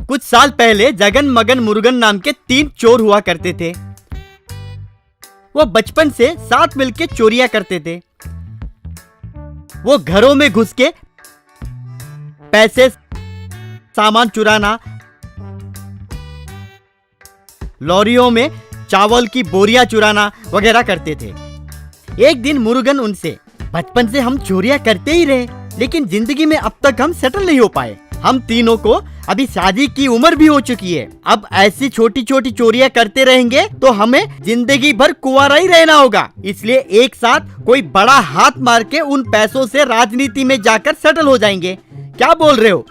कुछ साल पहले जगन मगन मुरुगन नाम के 3 चोर हुआ करते थे। वो बचपन से साथ मिलके चोरियां करते थे। वो घरों में घुस के पैसे, सामान चुराना, लॉरियों में चावल की बोरियां चुराना वगैरह करते थे। एक दिन मुरुगन उनसे, बचपन से हम चोरियां करते ही रहे, लेकिन जिंदगी में अब तक हम सेटल नहीं हो पाए। हम तीनों को अभी शादी की उम्र भी हो चुकी है। अब ऐसी छोटी छोटी चोरियां करते रहेंगे तो हमें जिंदगी भर कुंवारा ही रहना होगा। इसलिए एक साथ कोई बड़ा हाथ मार के उन पैसों से राजनीति में जाकर सेटल हो जाएंगे। क्या बोल रहे हो?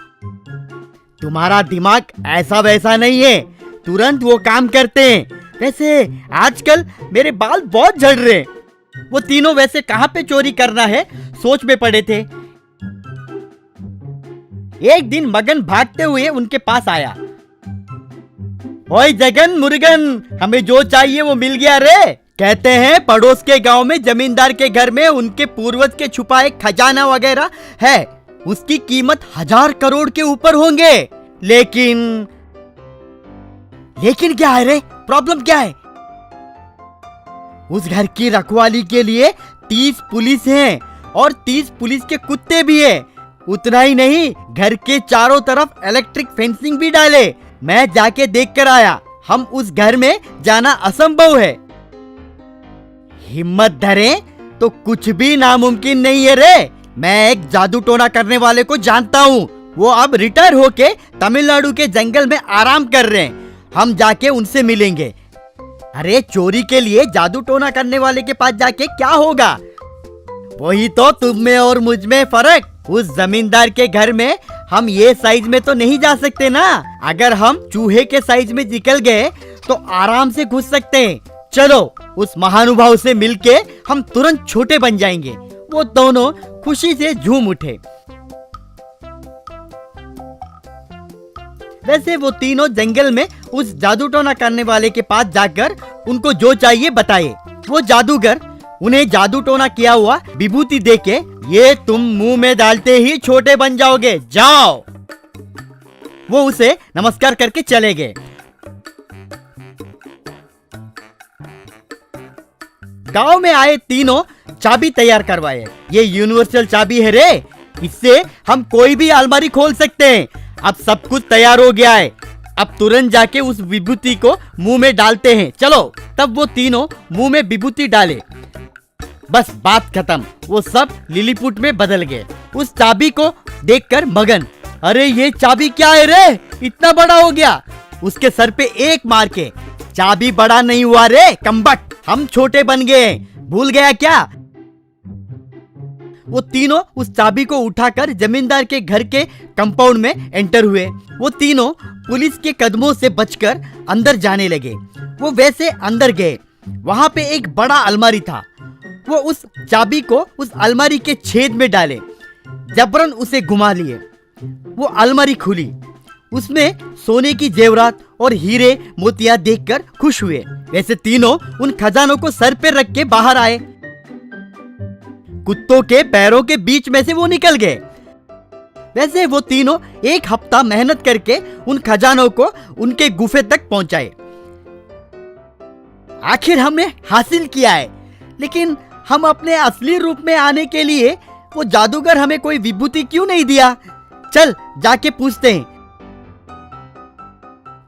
तुम्हारा दिमाग ऐसा वैसा नहीं है, तुरंत वो काम करते हैं। वैसे आजकल मेरे बाल बहुत झड़ रहे हैं। वो तीनों वैसे कहाँ पे चोरी करना है सोच में पड़े थे। एक दिन मगन भागते हुए उनके पास आया। ओए जगन मुरुगन, हमें जो चाहिए वो मिल गया रे। कहते हैं पड़ोस के गांव में जमींदार के घर में उनके पूर्वज के छुपाए खजाना वगैरह है। उसकी कीमत 1000 करोड़ के ऊपर होंगे। लेकिन क्या है रे? प्रॉब्लम क्या है? उस घर की रखवाली के लिए 30 पुलिस हैं और 30 पुलिस के कुत्ते भी हैं। उतना ही नहीं, घर के चारों तरफ इलेक्ट्रिक फेंसिंग भी डाले। मैं जाके देख कर आया। हम उस घर में जाना असंभव है। हिम्मत धरे तो कुछ भी नामुमकिन नहीं है रे। मैं एक जादू टोना करने वाले को जानता हूँ। वो अब रिटायर होके तमिलनाडु के जंगल में आराम कर रहे हैं। हम जाके उनसे मिलेंगे। अरे चोरी के लिए जादू टोना करने वाले के पास जाके क्या होगा? वही तो तुम में और मुझ में फर्क। उस जमींदार के घर में हम ये साइज में तो नहीं जा सकते ना। अगर हम चूहे के साइज में निकल गए तो आराम से घुस सकते हैं। चलो उस महानुभाव से मिलके हम तुरंत छोटे बन जाएंगे। वो दोनों खुशी से झूम उठे। वैसे वो तीनों जंगल में उस जादू टोना करने वाले के पास जाकर उनको जो चाहिए बताए। वो जादूगर उन्हें जादू टोना किया हुआ विभूति देके, ये तुम मुंह में डालते ही छोटे बन जाओगे, जाओ। वो उसे नमस्कार करके चले गए। गांव में आए तीनों चाबी तैयार करवाए। ये यूनिवर्सल चाबी है रे, इससे हम कोई भी अलमारी खोल सकते हैं। अब सब कुछ तैयार हो गया है। अब तुरंत जाके उस विभूति को मुंह में डालते हैं। चलो। तब वो तीनों मुंह में विभूति डाले। बस बात खत्म। वो सब लिलीपुट में बदल गए। उस चाबी को देखकर मगन, अरे ये चाबी क्या है रे, इतना बड़ा हो गया। उसके सर पे एक मार के, चाबी बड़ा नहीं हुआ रे कम्बट, हम छोटे बन गए, भूल गया क्या? वो तीनों उस चाबी को उठाकर जमींदार के घर के कंपाउंड में एंटर हुए। वो तीनों पुलिस के कदमों से बचकर अंदर जाने लगे। वो वैसे अंदर गए। वहां पे एक बड़ा अलमारी था। वो उस चाबी को उस अलमारी के छेद में डाले, जबरन उसे घुमा लिए। वो अलमारी खुली। उसमें सोने की जेवरात और हीरे मोतियां देखकर खुश हुए। वैसे तीनों उन खजानों को सर पे रख के बाहर आए। कुत्तों के पैरों के बीच में से वो निकल गए। वैसे वो तीनों 1 हफ्ता मेहनत करके उन खजानों को उनके गुफे तक पहुंचाए। आखिर हमने हासिल किया है। लेकिन हम अपने असली रूप में आने के लिए वो जादूगर हमें कोई विभूति क्यों नहीं दिया? चल जाके पूछते हैं।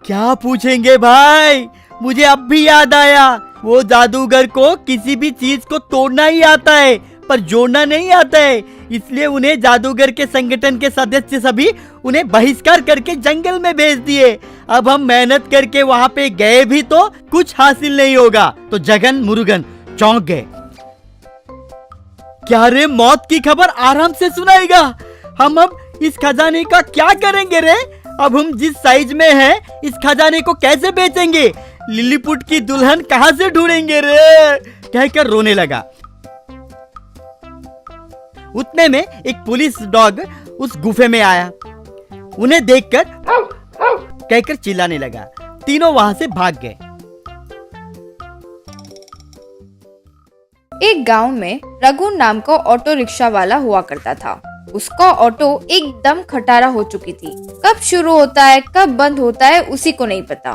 क्या पूछेंगे भाई? मुझे अब भी याद आया, वो जादूगर को किसी भी चीज को तोड़ना ही आता है पर जोड़ना नहीं आता है। इसलिए उन्हें जादूगर के संगठन के सदस्य सभी उन्हें बहिष्कार करके जंगल में भेज दिए। अब हम मेहनत करके वहाँ पे गए भी तो कुछ हासिल नहीं होगा। तो जगन मुरुगन चौंक गए। क्या रे, मौत की खबर आराम से सुनाएगा? हम अब इस खजाने का क्या करेंगे रे? अब हम जिस साइज में हैं, इस खजाने को कैसे बेचेंगे? लिलीपुट की दुल्हन कहाँ से ढूंढेंगे रे? कहकर रोने लगा। उतने में एक पुलिस डॉग उस गुफे में आया। उन्हें देखकर कहकर चिल्लाने लगा। तीनों वहां से भाग गए। एक गांव में रघु नाम का ऑटो रिक्शा वाला हुआ करता था। उसका ऑटो एकदम खटारा हो चुकी थी। कब शुरू होता है कब बंद होता है उसी को नहीं पता।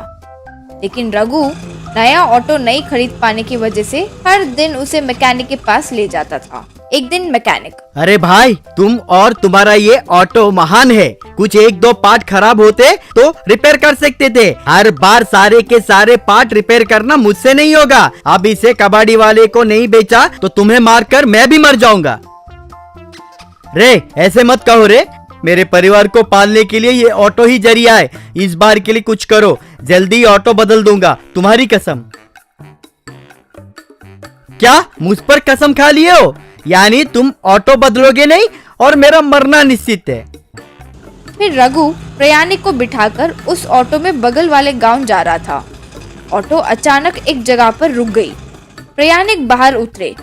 लेकिन रघु नया ऑटो नहीं खरीद पाने की वजह से हर दिन उसे मैकेनिक के पास ले जाता था। एक दिन मैकेनिक, अरे भाई, तुम और तुम्हारा ये ऑटो महान है। कुछ एक दो पार्ट खराब होते तो रिपेयर कर सकते थे। हर बार सारे के सारे पार्ट रिपेयर करना मुझसे नहीं होगा। अब इसे कबाड़ी वाले को नहीं बेचा तो तुम्हें मारकर मैं भी मर जाऊंगा। रे ऐसे मत कहो रे, मेरे परिवार को पालने के लिए ये ऑटो ही जरिया है। इस बार के लिए कुछ करो, जल्दी ऑटो बदल दूंगा, तुम्हारी कसम। क्या मुझ पर कसम खा लिए हो? यानी तुम ऑटो बदलोगे नहीं और मेरा मरना निश्चित है। फिर रघु प्रयाणिक को बिठाकर उस ऑटो में बगल वाले गांव जा रहा था। ऑटो अचानक एक जगह पर रुक गई। प्रयाणिक बाहर उतरे।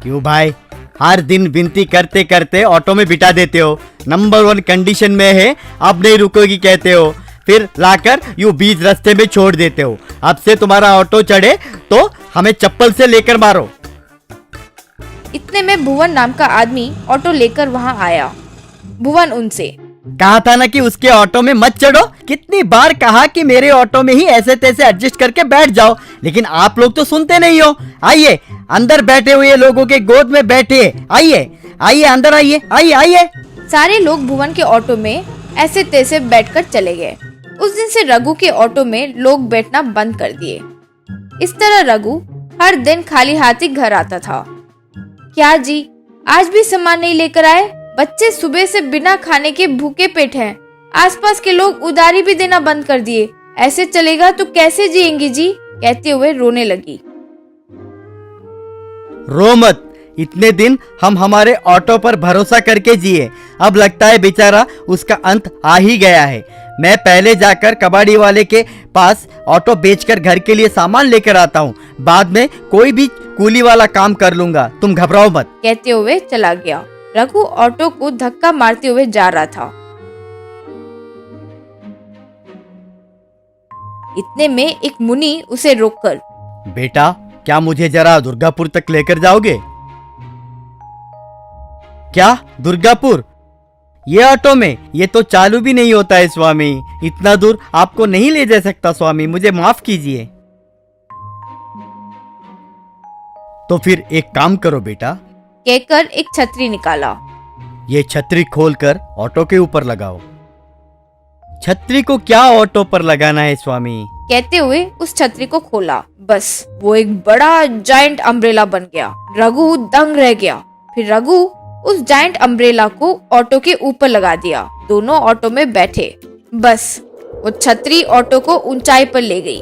क्यों भाई, हर दिन विनती करते करते ऑटो में बिठा देते हो। नंबर 1 कंडीशन में है, अब नहीं रुकोगी कहते हो, फिर लाकर यूं बीच रास्ते में छोड़ देते हो। अब से तुम्हारा ऑटो चढ़े तो हमें चप्पल से लेकर मारो। इतने में भुवन नाम का आदमी ऑटो लेकर वहां आया। भुवन उनसे, कहा था ना कि उसके ऑटो में मत चढ़ो। कितनी बार कहा कि मेरे ऑटो में ही ऐसे तैसे एडजस्ट करके बैठ जाओ, लेकिन आप लोग तो सुनते नहीं हो। आइए, अंदर बैठे हुए लोगों के गोद में बैठे। आइए आइए, अंदर आइए, आइए आइए। सारे लोग भुवन के ऑटो में ऐसे तैसे बैठकर चले गए। उस दिन से रघु के ऑटो में लोग बैठना बंद कर दिए। इस तरह रघु हर दिन खाली हाथ ही घर आता था। क्या जी, आज भी सामान नहीं लेकर आए? बच्चे सुबह से बिना खाने के भूखे पेट हैं। आसपास के लोग उधारी भी देना बंद कर दिए। ऐसे चलेगा तो कैसे जिएंगी जी? कहते हुए रोने लगी। रो मत, इतने दिन हम हमारे ऑटो पर भरोसा करके जिए, अब लगता है बेचारा उसका अंत आ ही गया है। मैं पहले जाकर कबाड़ी वाले के पास ऑटो बेचकर घर के लिए सामान लेकर आता हूँ, बाद में कोई भी कूली वाला काम कर लूंगा, तुम घबराओ मत। कहते हुए चला गया। रघु ऑटो को धक्का मारते हुए जा रहा था। इतने में एक मुनि उसे रोककर, बेटा, क्या मुझे जरा दुर्गापुर तक लेकर जाओगे? क्या दुर्गापुर? ये ऑटो में? ये तो चालू भी नहीं होता है स्वामी। इतना दूर आपको नहीं ले जा सकता स्वामी, मुझे माफ कीजिए। तो फिर एक काम करो बेटा, कहकर एक छतरी निकाला। ये छतरी खोलकर ऑटो के ऊपर लगाओ। छतरी को क्या ऑटो पर लगाना है स्वामी? कहते हुए उस छतरी को खोला। बस वो एक बड़ा जायंट अम्ब्रेला बन गया। रघु दंग रह गया। फिर रघु उस जायंट अम्ब्रेला को ऑटो के ऊपर लगा दिया। दोनों ऑटो में बैठे। बस वो छतरी ऑटो को ऊंचाई पर ले गई।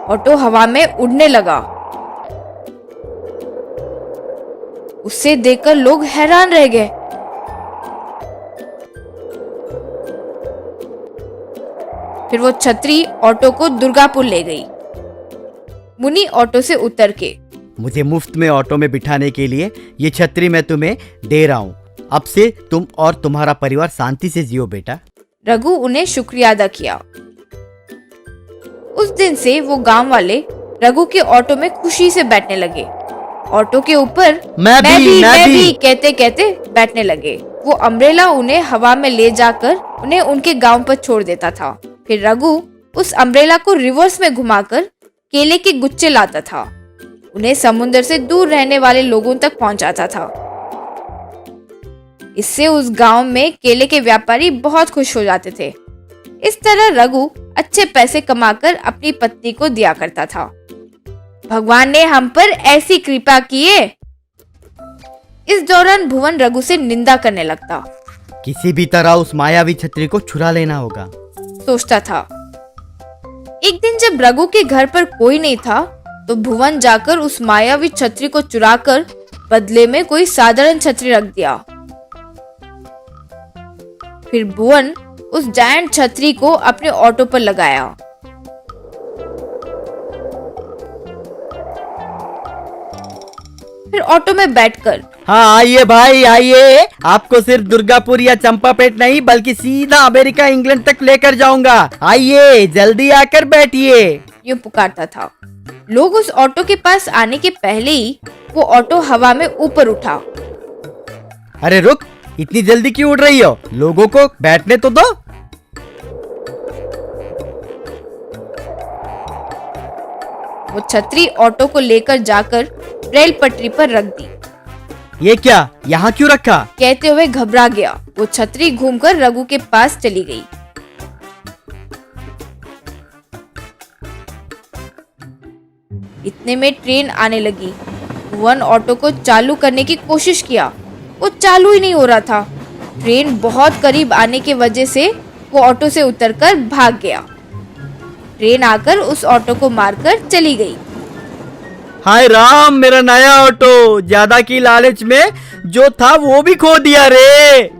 ऑटो हवा में उड़ने लगा। उसे देखकर लोग हैरान रह गए। फिर वो छतरी ऑटो को दुर्गापुर ले गई। मुनि ऑटो से उतर के, मुझे मुफ्त में ऑटो में बिठाने के लिए ये छतरी मैं तुम्हें दे रहा हूँ। अब से तुम और तुम्हारा परिवार शांति से जियो बेटा। रघु उन्हें शुक्रिया अदा किया। उस दिन से वो गांव वाले रघु के ऑटो में खुशी से बैठने लगे। ऑटो के ऊपर मैं भी कहते कहते बैठने लगे। वो अम्ब्रेला उन्हें हवा में ले जाकर उन्हें उनके गांव पर छोड़ देता था। फिर रघु उस अम्ब्रेला को रिवर्स में घुमाकर केले के गुच्छे लाता था। उन्हें समुद्र से दूर रहने वाले लोगों तक पहुंचाता था। इससे उस गांव में केले के व्यापारी बहुत खुश हो जाते थे। इस तरह रघु अच्छे पैसे कमाकर अपनी पत्नी को दिया करता था। भगवान ने हम पर ऐसी कृपा की है। इस दौरान भुवन रघु से निंदा करने लगता। किसी भी तरह उस मायावी छतरी को छुड़ा लेना होगा, सोचता था। एक दिन जब रघु के घर पर कोई नहीं था तो भुवन जाकर उस मायावी छतरी को चुराकर बदले में कोई साधारण छतरी रख दिया। फिर भुवन उस जायंट छतरी को अपने ऑटो पर लगाया। फिर ऑटो में बैठकर, हाँ आइए भाई आइए, आपको सिर्फ दुर्गापुर या चंपापेट नहीं बल्कि सीधा अमेरिका इंग्लैंड तक लेकर जाऊंगा। आइए जल्दी आकर बैठिए, यूं पुकारता था। लोग उस ऑटो के पास आने के पहले ही वो ऑटो हवा में ऊपर उठा। अरे रुक, इतनी जल्दी क्यों उड़ रही हो? लोगों को बैठने तो दो। वो छतरी ऑटो को लेकर जाकर रेल पटरी पर रख दी। ये क्या, यहाँ क्यों रखा? कहते हुए घबरा गया। वो छतरी घूमकर रघु के पास चली गई। इतने में ट्रेन आने लगी। भुवन ऑटो को चालू करने की कोशिश किया, वो चालू ही नहीं हो रहा था। ट्रेन बहुत करीब आने की वजह से वो ऑटो से उतरकर भाग गया। ट्रेन आकर उस ऑटो को मारकर चली गई। हाय राम, मेरा नया ऑटो, ज्यादा की लालच में जो था वो भी खो दिया रे।